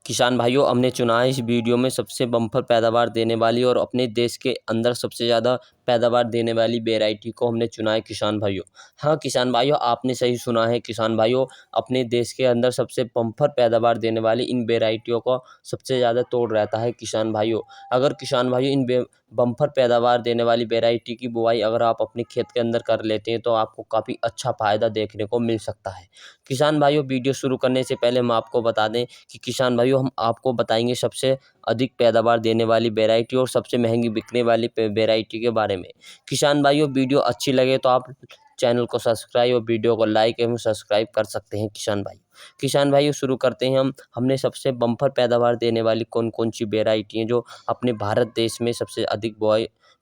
किसान भाइयों, हमने चुना है इस वीडियो में सबसे बम्पर पैदावार देने वाली और अपने देश के अंदर सबसे ज़्यादा पैदावार देने वाली वैरायटी को हमने चुना है किसान भाइयों। हाँ किसान भाइयों, आपने सही सुना है किसान भाइयों, अपने देश के अंदर सबसे बम्पर पैदावार देने वाली इन वैरायटियों को सबसे ज़्यादा तोड़ रहता है किसान भाइयों। अगर किसान भाइयों इन बम्पर पैदावार देने वाली वैरायटी की बुआई अगर आप अपने खेत के अंदर कर लेते हैं तो आपको काफ़ी अच्छा फ़ायदा देखने को मिल सकता है। किसान भाइयों, वीडियो शुरू करने से पहले हम आपको बता दें कि किसान भाइयों, हम आपको बताएंगे सबसे अधिक पैदावार देने वाली वैरायटी और सबसे महंगी बिकने वाली वैरायटी के बारे में। किसान भाइयों, वीडियो अच्छी लगे तो आप चैनल को सब्सक्राइब और वीडियो को लाइक एवं सब्सक्राइब कर सकते हैं किसान भाई। किसान भाइयों, शुरू करते हैं हमने सबसे बम्पर पैदावार देने वाली कौन कौन सी वैरायटी हैं जो अपने भारत देश में सबसे अधिक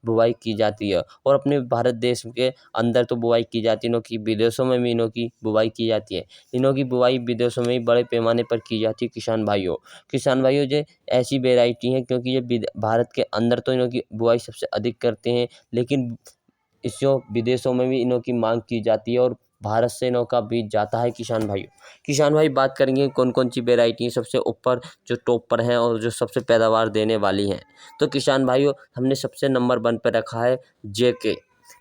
बुआई की जाती है और अपने भारत देश के अंदर तो बुआई की जाती है, इनों की विदेशों में भी इनों की बुआई की जाती है। इनों की बुआई विदेशों में भी बड़े पैमाने पर की जाती है किसान भाइयों। किसान भाइयों, ये ऐसी वैरायटी हैं क्योंकि ये भारत के अंदर तो इनों की बुआई सबसे अधिक करते हैं, लेकिन इसको विदेशों में भी इनों की मांग की जाती है और भारत से इनों का बीज जाता है किसान भाइयों। किसान भाई, बात करेंगे कौन कौन सी वैरायटी सबसे ऊपर जो टॉप पर हैं और जो सबसे पैदावार देने वाली हैं। तो किसान भाइयों, हमने सबसे नंबर 1 पर रखा है JK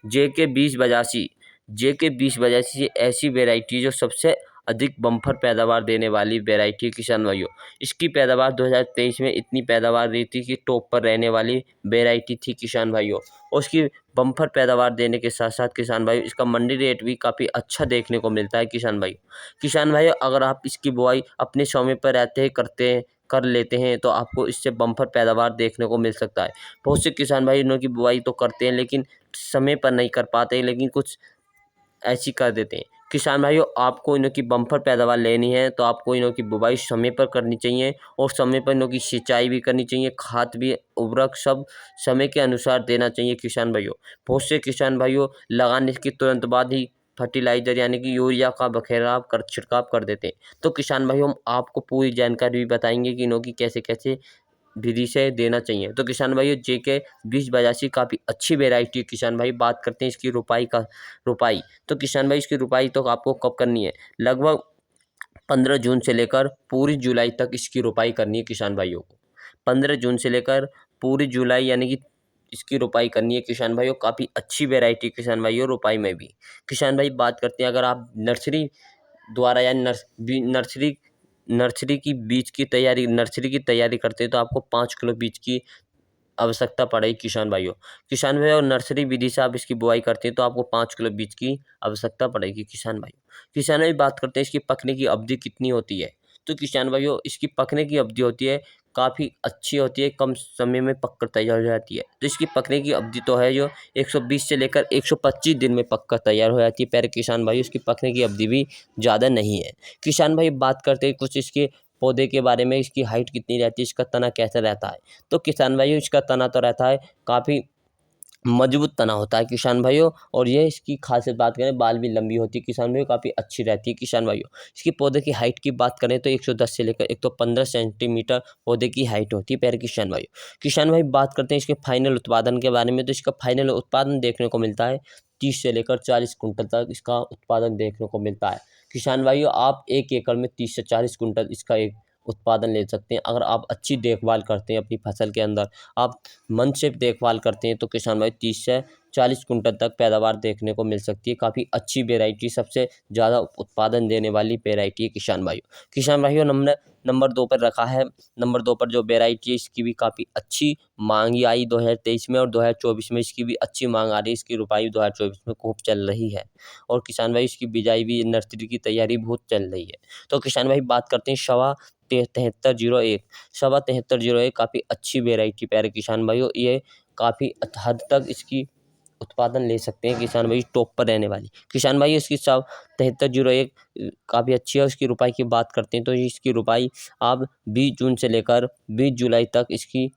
2082। JK 2082 ऐसी वैरायटी जो सबसे अधिक बम्पर पैदावार देने वाली वैरायटी किसान भाइयों। इसकी पैदावार 2023 में इतनी पैदावार रही थी कि टॉप पर रहने वाली वैरायटी थी किसान भाइयों। और उसकी बम्पर पैदावार देने के साथ साथ किसान भाइयों, इसका मंडी रेट भी काफ़ी अच्छा देखने को मिलता है किसान भाई। किसान भाइयों, अगर आप इसकी बुआई अपने समय पर रहते हैं कर लेते हैं तो आपको इससे बम्पर पैदावार देखने को मिल सकता है। बहुत से किसान भाई इनकी बुआई तो करते हैं लेकिन समय पर नहीं कर पाते, लेकिन कुछ ऐसी कर देते हैं। किसान भाइयों, आपको इनों की बम्पर पैदावार लेनी है तो आपको इनों की बुवाई समय पर करनी चाहिए और समय पर इनों की सिंचाई भी करनी चाहिए, खाद भी, उर्वरक सब समय के अनुसार देना चाहिए किसान भाइयों। बहुत से किसान भाइयों लगाने के तुरंत बाद ही फर्टिलाइज़र यानी कि यूरिया का छिड़काव कर देते हैं। तो किसान भाइयों, हम आपको पूरी जानकारी भी बताएंगे कि इनों की कैसे कैसे विधि से देना चाहिए। तो किसान भाइयों, JK 2082 काफ़ी अच्छी वैरायटी है किसान भाई। बात करते हैं इसकी रुपाई। तो किसान भाई, इसकी रुपाई तो आपको कब करनी है? लगभग 15 जून से लेकर पूरी जुलाई तक इसकी रुपाई करनी है किसान भाइयों को। 15 जून से लेकर पूरी जुलाई यानी कि इसकी रुपाई करनी है किसान भाइयों। काफ़ी अच्छी वैरायटी किसान भाइयों रुपाई में भी। किसान भाई, बात करते हैं अगर आप नर्सरी द्वारा या नर्सरी की तैयारी करते हैं तो आपको 5 किलो बीज की आवश्यकता पड़ेगी किसान भाइयों। किसान भाइयों, नर्सरी विधि से आप इसकी बुआई करते हैं तो आपको 5 किलो बीज की आवश्यकता पड़ेगी किसान भाइयों। किसान भाई, बात करते हैं इसकी पकने की अवधि कितनी होती है। तो किसान भाइयों, इसकी पकने की अवधि होती है काफ़ी अच्छी होती है, कम समय में पककर तैयार हो जाती है। तो इसकी पकने की अवधि तो है जो 120 से लेकर 125 दिन में पककर तैयार हो जाती है। पर किसान भाई, इसकी पकने की अवधि भी ज़्यादा नहीं है। किसान भाई, बात करते हैं कुछ इसके पौधे के बारे में, इसकी हाइट कितनी रहती है, इसका तना कैसा रहता है। तो किसान भाइयों, इसका तना तो रहता है काफ़ी मजबूत तना होता है किसान भाइयों। और ये इसकी खासियत बात करें, बाल भी लंबी होती है किसान भाइयों, काफ़ी अच्छी रहती है किसान भाइयों। इसकी पौधे की हाइट की बात करें तो 110 से लेकर 115 सेंटीमीटर पौधे की हाइट होती है प्यारे किसान भाइयों। किसान भाई, बात करते हैं इसके फाइनल उत्पादन के बारे में। तो इसका फाइनल उत्पादन देखने को मिलता है 30 से लेकर 40 कुंटल तक इसका उत्पादन देखने को मिलता है किसान भाइयों। आप 1 एकड़ में 30 से 40 कुंटल इसका एक उत्पादन ले सकते हैं अगर आप अच्छी देखभाल करते हैं अपनी फसल के अंदर, आप मन से देखभाल करते हैं तो किसान भाई 30 से 40 कुंटल तक पैदावार देखने को मिल सकती है। काफ़ी अच्छी वैरायटी, सबसे ज़्यादा उत्पादन देने वाली वैरायटी है किसान भाइयों। हमने नंबर 2 पर रखा है। नंबर 2 पर जो वैरायटी है इसकी भी काफ़ी अच्छी मांग आई 2023 में और 2024 में इसकी भी अच्छी मांग आ रही है। इसकी रुपाई 2024 में खूब चल रही है और किसान भाई, इसकी बिजाई भी, नर्सरी की तैयारी बहुत चल रही है। तो किसान भाई, बात करते हैं 7301 काफ़ी अच्छी वैरायटी प्यारे किसान भाइयों। ये काफ़ी हद तक इसकी उत्पादन ले सकते हैं किसान भाई, टॉप पर रहने वाली। किसान भाई, इसकी 7301 काफ़ी अच्छी है। उसकी रुपाई की बात करते हैं तो इसकी रुपाई आप 20 जून से लेकर 20 जुलाई तक इसकी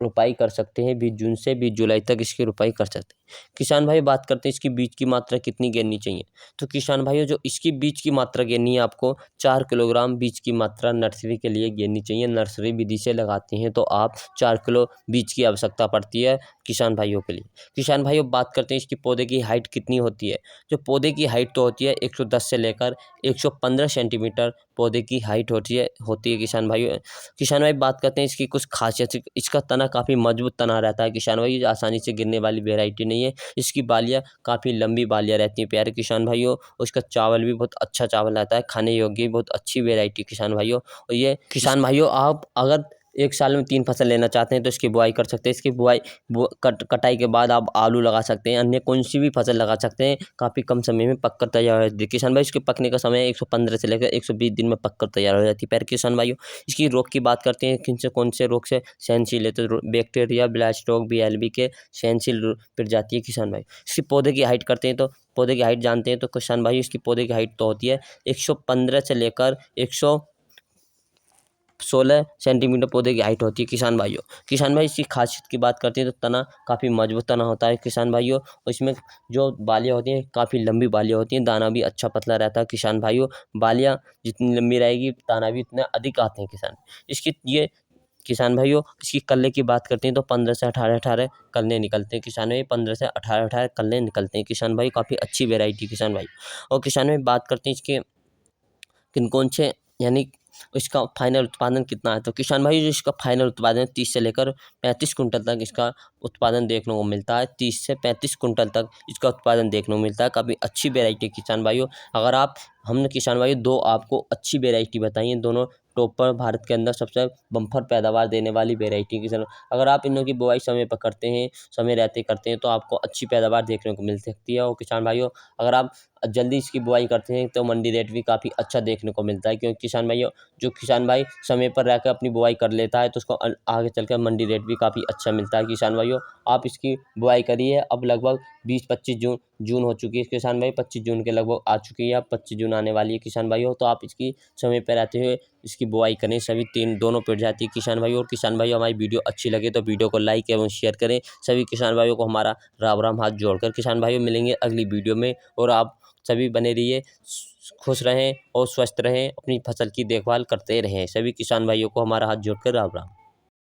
रुपाई कर सकते हैं। 20 जून से 20 जुलाई तक इसकी रुपाई कर सकते हैं। किसान भाई बात करते हैं इसकी बीज की मात्रा कितनी गिननी चाहिए। तो किसान भाइयों जो इसकी बीज की मात्रा गिननी है आपको 4 किलोग्राम बीज की मात्रा नर्सरी के लिए गिननी चाहिए। नर्सरी विधि से लगाते हैं तो आप 4 किलो बीज की आवश्यकता पड़ती है किसान भाइयों के लिए। किसान भाइयों बात करते हैं इसकी पौधे की हाइट कितनी होती है। जो पौधे की हाइट तो होती है 110 से लेकर 115 सेंटीमीटर पौधे की हाइट होती है किसान भाइयों। किसान भाई बात करते हैं इसकी कुछ खासियत। इसका तना काफ़ी मजबूत तना रहता है किसान भाई, ये आसानी से गिरने वाली वेराइटी नहीं है। इसकी बालियाँ काफ़ी लंबी बालियाँ रहती हैं प्यारे किसान भाइयों। उसका चावल भी बहुत अच्छा चावल रहता है, खाने योग्य बहुत अच्छी वेराइटी किसान भाइयों। और ये किसान भाइयों आप अगर एक साल में 3 फसल लेना चाहते हैं तो इसकी बुआई कर सकते हैं। इसकी बुआई कटाई के बाद आप आलू लगा सकते हैं, अन्य कौन सी भी फसल लगा सकते हैं। काफ़ी कम समय में पककर तैयार हो जाती है किसान भाई। इसके पकने का समय 115 से लेकर 120 दिन में पककर तैयार हो जाती है प्यारे किसान भाइयों। इसकी रोग की बात करते हैं किन से कौन से रोग से सहनशील है, तो बैक्टीरिया, ब्लास्ट रोग, BLB के सहनशील प्रजाति है किसान भाई। इसकी पौधे की हाइट करते हैं तो पौधे की हाइट जानते हैं तो किसान भाई इसकी पौधे की हाइट तो होती है 115 से लेकर 116 सेंटीमीटर पौधे की हाइट होती है किसान भाइयों। किसान भाई इसकी खासियत की बात करते हैं तो तना काफ़ी मजबूत तना होता है किसान भाइयों। और इसमें जो बालियाँ होती हैं काफ़ी लंबी बालियाँ होती हैं, दाना भी अच्छा पतला रहता है किसान भाइयों। बालियाँ जितनी लंबी रहेगी दाना भी उतना अधिक आते हैं किसान। इसकी ये किसान भाइयों इसकी कल्ले की बात करते हैं तो 15 से 18 कल्ले निकलते हैं किसान भाई। 15 से 18 कल्ले निकलते हैं किसान भाई, काफ़ी अच्छी वेराइटी किसान भाई। और किसान भाई बात करते हैं इसके किन कौन से यानी इसका फाइनल उत्पादन कितना है। तो किसान भाई जो इसका फाइनल उत्पादन 30 से लेकर 35 कुंटल तक इसका उत्पादन देखने को मिलता है। 30 से 35 कुंटल तक इसका उत्पादन देखने को मिलता है। काफ़ी अच्छी वेराइटी किसान भाइयों। अगर आप हमने किसान भाइयों दो आपको अच्छी वेराइटी बताई हैं, दोनों टॉप पर भारत के अंदर सबसे बम्पर पैदावार देने वाली वेराइटी किसान। अगर आप इनों की बुआई समय पर करते हैं, समय रहते करते हैं तो आपको अच्छी पैदावार देखने को मिल सकती है। और किसान भाइयों अगर आप जल्दी इसकी बुआई करते हैं तो मंडी रेट भी काफ़ी अच्छा देखने को मिलता है, क्योंकि किसान भाइयों जो किसान भाई समय पर रहकर अपनी बुआई कर लेता है तो उसको आगे चलकर मंडी रेट भी काफ़ी अच्छा मिलता है किसान भाइयों। आप इसकी बुआई करिए। अब लगभग 20-25 जून हो चुकी है किसान भाई, 25 जून के लगभग आ चुकी है, अब 25 जून आने वाली है किसान भाइयों। तो आप इसकी समय पर रहते हुए इसकी बुआई करें सभी दोनों प्रजाति किसान भाइयों। और किसान भाइयों हमारी वीडियो अच्छी लगे तो वीडियो को लाइक एवं शेयर करें। सभी किसान भाइयों को हमारा राम राम हाथ जोड़कर किसान भाइयों मिलेंगे अगली वीडियो में। और आप सभी बने रहिए, खुश रहें और स्वस्थ रहें, अपनी फसल की देखभाल करते रहें। सभी किसान भाइयों को हमारा हाथ जोड़कर राम राम।